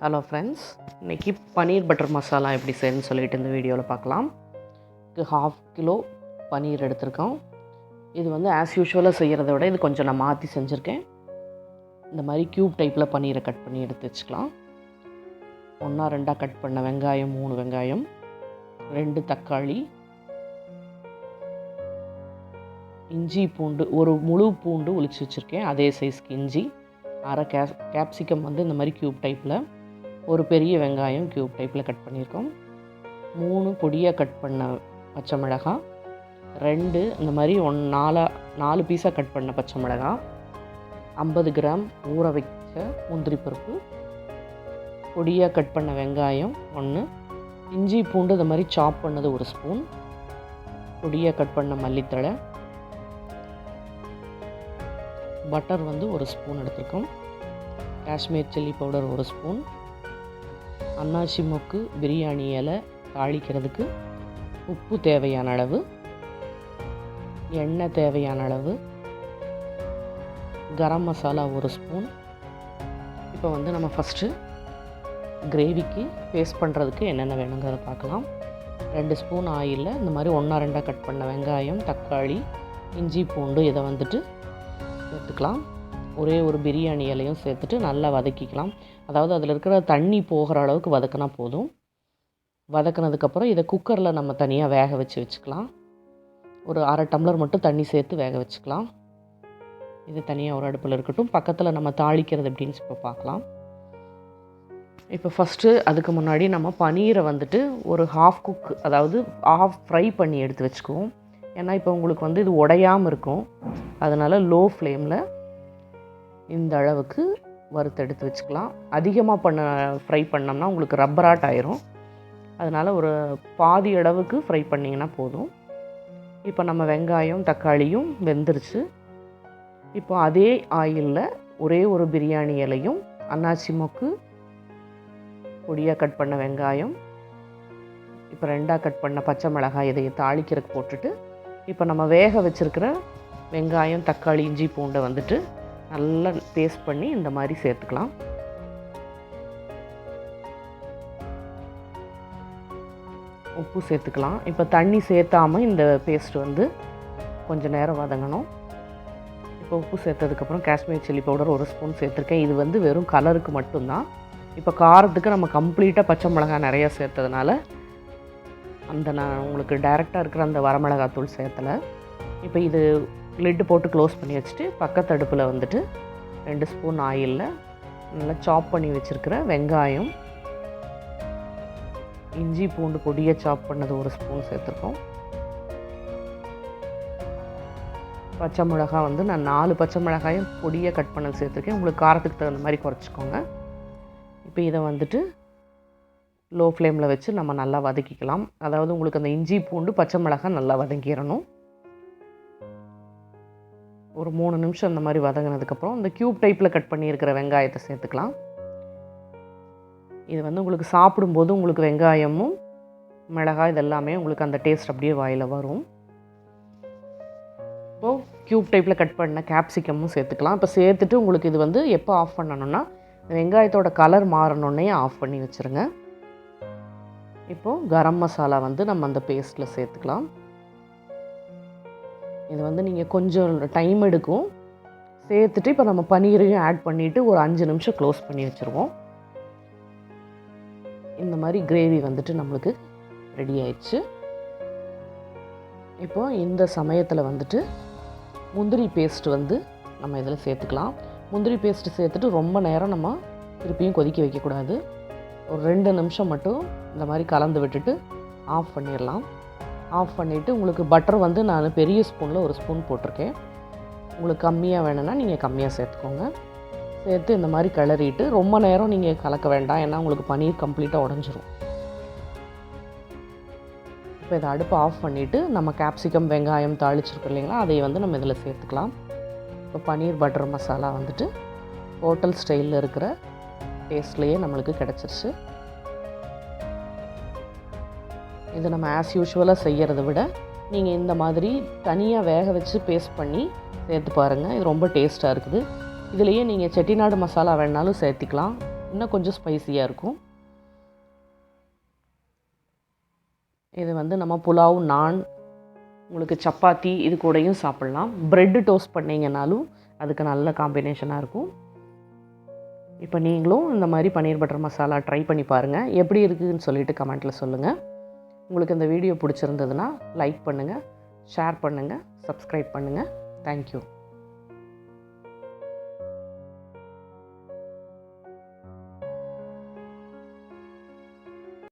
Hello friends, இன்றைக்கி பன்னீர் butter masala எப்படி செய்யணும்னு சொல்லிட்டு இந்த வீடியோவில் பார்க்கலாம். இதுக்கு 1/2 கிலோ பன்னீர் எடுத்திருக்கோம். இது வந்து ஆஸ் யூஷுவலாக செய்கிறத விட இது கொஞ்சம் நான் மாற்றி செஞ்சுருக்கேன். இந்த மாதிரி க்யூப் டைப்பில் பன்னீரை கட் பண்ணி எடுத்து வச்சுக்கலாம். 1-2 கட் பண்ண வெங்காயம், 3 வெங்காயம், 2 தக்காளி, இஞ்சி பூண்டு, ஒரு முழு பூண்டு உளிச்சு வச்சுருக்கேன், அதே சைஸ்க்கு இஞ்சி, அரை கேப்சிகம் வந்து இந்த மாதிரி க்யூப் டைப்பில், ஒரு பெரிய வெங்காயம் க்யூப் டைப்பில் கட் பண்ணியிருக்கோம், 3 பொடியாக கட் பண்ண பச்சை மிளகாய், 2 இந்த மாதிரி 4 பீஸாக கட் பண்ண பச்சை மிளகாய், 50 கிராம் ஊற வைச்ச முந்திரி பருப்பு, பொடியாக கட் பண்ண வெங்காயம் 1, இஞ்சி பூண்டு இந்த மாதிரி சாப் பண்ணது 1 ஸ்பூன், பொடியாக கட் பண்ண மல்லித்தழை, பட்டர் வந்து 1 ஸ்பூன் எடுத்துருக்கோம், காஷ்மீர் சில்லி பவுடர் 1 ஸ்பூன், அன்னாசி மொக்கு பிரியாணி இலை தாளிக்கிறதுக்கு உப்பு தேவையான அளவு, எண்ணெய் தேவையான அளவு, கரம் மசாலா 1 ஸ்பூன். இப்போ வந்து நம்ம ஃபஸ்ட்டு கிரேவிக்கு பேஸ்ட் பண்ணுறதுக்கு என்னென்ன வேணுங்கிறத பார்க்கலாம். 2 ஸ்பூன் ஆயிலில் இந்த மாதிரி 1-2 கட் பண்ண வெங்காயம், தக்காளி, இஞ்சி பூண்டு இதை வந்துட்டு சேர்த்துக்கலாம். ஒரே ஒரு பிரியாணி இலையும் சேர்த்துட்டு நல்லா வதக்கிக்கலாம். அதாவது அதில் இருக்கிற தண்ணி போகிற அளவுக்கு வதக்கினா போதும். வதக்கினதுக்கப்புறம் இதை குக்கரில் நம்ம தனியாக வேக வச்சுக்கலாம். ஒரு 1/2 டம்ளர் மட்டும் தண்ணி சேர்த்து வேக வச்சுக்கலாம். இது தனியாக ஒரு அடுப்பில் இருக்கட்டும். பக்கத்தில் நம்ம தாளிக்கிறது எப்படின்னு இப்போ பார்க்கலாம். இப்போ ஃபஸ்ட்டு அதுக்கு முன்னாடி நம்ம பன்னீரை வந்துட்டு ஒரு 1/2 குக், அதாவது 1/2 ஃப்ரை பண்ணி எடுத்து வச்சுக்குவோம். ஏன்னா இப்போ உங்களுக்கு வந்து இது உடையாமல் இருக்கும். அதனால் லோ ஃப்ளேமில் இந்த அளவுக்கு வறுத்து எடுத்து வச்சுக்கலாம். அதிகமாக ஃப்ரை பண்ணோம்னா உங்களுக்கு ரப்பராட் ஆயிரும். அதனால் ஒரு பாதி அளவுக்கு ஃப்ரை பண்ணிங்கன்னா போதும். இப்போ நம்ம வெங்காயம் தக்காளியும் வெந்துருச்சு. இப்போ அதே ஆயிலில் ஒரே ஒரு பிரியாணி இலையும், அன்னாசி மொக்கு, பொடியாக கட் பண்ண வெங்காயம், இப்போ 2 கட் பண்ண பச்சை மிளகாய் இதை தாளிக்கிறதுக்கு போட்டுட்டு, இப்போ நம்ம வேக வச்சுருக்கிற வெங்காயம் தக்காளி இஞ்சி பூண்டை வந்துட்டு நல்லா பேஸ்ட் பண்ணி இந்த மாதிரி சேர்த்துக்கலாம். உப்பு சேர்த்துக்கலாம். இப்போ தண்ணி சேர்த்தாமல் இந்த பேஸ்ட் வந்து கொஞ்சம் நேரம் வதங்கணும். இப்போ உப்பு சேர்த்ததுக்கப்புறம் காஷ்மீர் சில்லி பவுடர் 1 ஸ்பூன் சேர்த்துருக்கேன். இது வந்து வெறும் கலருக்கு மட்டும்தான். இப்போ காரத்துக்கு நம்ம கம்ப்ளீட்டாக பச்சை மிளகாய் நிறையா சேர்த்ததுனால நான் உங்களுக்கு டைரெக்டாக இருக்கிற அந்த வரமிளகாத்தூள் சேர்த்தலை. இப்போ இது லிட்டு போட்டு க்ளோஸ் பண்ணி வச்சுட்டு பக்கத்து அடுப்பில் வந்துட்டு 2 ஸ்பூன் ஆயிலில் நல்லா சாப் பண்ணி வச்சுருக்கிற வெங்காயம், இஞ்சி பூண்டு பொடியை சாப் பண்ணது 1 ஸ்பூன் சேர்த்துருக்கோம். பச்சை மிளகாய் வந்து நான் 4 பச்சை மிளகாயும் பொடியை கட் பண்ணது சேர்த்துருக்கேன். உங்களுக்கு காரத்துக்கு தகுந்த மாதிரி குறைச்சிக்கோங்க. இப்போ இதை வந்துட்டு லோ ஃப்ளேமில் வச்சு நம்ம நல்லா வதக்கிக்கலாம். அதாவது உங்களுக்கு அந்த இஞ்சி பூண்டு பச்சை மிளகாய் நல்லா வதங்கிடணும். ஒரு 3 நிமிஷம் இந்த மாதிரி வதங்கினதுக்கப்புறம் இந்த க்யூப் டைப்பில் கட் பண்ணியிருக்கிற வெங்காயத்தை சேர்த்துக்கலாம். இது வந்து உங்களுக்கு சாப்பிடும்போது உங்களுக்கு வெங்காயமும் மிளகாய் இதெல்லாமே உங்களுக்கு அந்த டேஸ்ட் அப்படியே வாயில் வரும். இப்போது க்யூப் டைப்பில் கட் பண்ண கேப்சிகமும் சேர்த்துக்கலாம். இப்போ சேர்த்துட்டு உங்களுக்கு இது வந்து எப்போ ஆஃப் பண்ணணுன்னா வெங்காயத்தோட கலர் மாறணுன்னே ஆஃப் பண்ணி வச்சுருங்க. இப்போது கரம் மசாலா வந்து நம்ம அந்த பேஸ்ட்டில் சேர்த்துக்கலாம். இது வந்து நீங்கள் கொஞ்சம் டைம் எடுக்கும். சேர்த்துட்டு இப்போ நம்ம பன்னீரையும் ஆட் பண்ணிவிட்டு ஒரு 5 நிமிஷம் க்ளோஸ் பண்ணி வச்சுருவோம். இந்த மாதிரி கிரேவி வந்துட்டு நம்மளுக்கு ரெடி ஆயிடுச்சு. இப்போ இந்த சமயத்தில் வந்துட்டு முந்திரி பேஸ்ட் வந்து நம்ம இதில் சேர்த்துக்கலாம். முந்திரி பேஸ்ட்டு சேர்த்துட்டு ரொம்ப நேரம் நம்ம திருப்பியும் கொதிக்க வைக்கக்கூடாது. ஒரு 2 நிமிஷம் மட்டும் இந்த மாதிரி கலந்து விட்டுட்டு ஆஃப் பண்ணிடலாம். ஆஃப் பண்ணிவிட்டு உங்களுக்கு பட்டர் வந்து நான் பெரிய ஸ்பூனில் 1 ஸ்பூன் போட்டிருக்கேன். உங்களுக்கு கம்மியாக வேணும்னா நீங்கள் கம்மியாக சேர்த்துக்கோங்க. சேர்த்து இந்த மாதிரி கிளறிட்டு ரொம்ப நேரம் நீங்கள் கலக்க வேண்டாம். ஏன்னா உங்களுக்கு பன்னீர் கம்ப்ளீட்டாக உடஞ்சிரும். இப்போ இதை அடுப்பை ஆஃப் பண்ணிவிட்டு நம்ம கேப்சிகம் வெங்காயம் தாளிச்சிருக்கோம் இல்லைங்களா, அதை வந்து நம்ம இதில் சேர்த்துக்கலாம். இப்போ பன்னீர் பட்டர் மசாலா வந்துட்டு ஹோட்டல் ஸ்டைலில் இருக்கிற டேஸ்ட்லேயே நம்மளுக்கு கிடச்சிருச்சு. இது நம்ம ஆஸ் யூஷுவலாக செய்கிறத விட நீங்கள் இந்த மாதிரி தனியாக வேக வச்சு பேஸ்ட் பண்ணி சேர்த்து பாருங்கள். இது ரொம்ப டேஸ்ட்டாக இருக்குது. இதுலேயே நீங்கள் செட்டிநாடு மசாலா வேணாலும் சேர்த்திக்கலாம். இன்னும் கொஞ்சம் ஸ்பைசியாக இருக்கும். இது வந்து நம்ம புலாவ், நான், உங்களுக்கு சப்பாத்தி இது கூடயும் சாப்பிட்லாம். ப்ரெட்டு டோஸ்ட் பண்ணிங்கனாலும் அதுக்கு நல்ல காம்பினேஷனாக இருக்கும். இப்போ நீங்களும் இந்த மாதிரி பன்னீர் பட்டர் மசாலா ட்ரை பண்ணி பாருங்கள். எப்படி இருக்குதுன்னு சொல்லிவிட்டு கமெண்ட்டில் சொல்லுங்கள். உங்களுக்கு இந்த வீடியோ பிடிச்சிருந்ததுன்னா லைக் பண்ணுங்கள், ஷேர் பண்ணுங்கள், சப்ஸ்கிரைப் பண்ணுங்கள். தேங்க்யூ.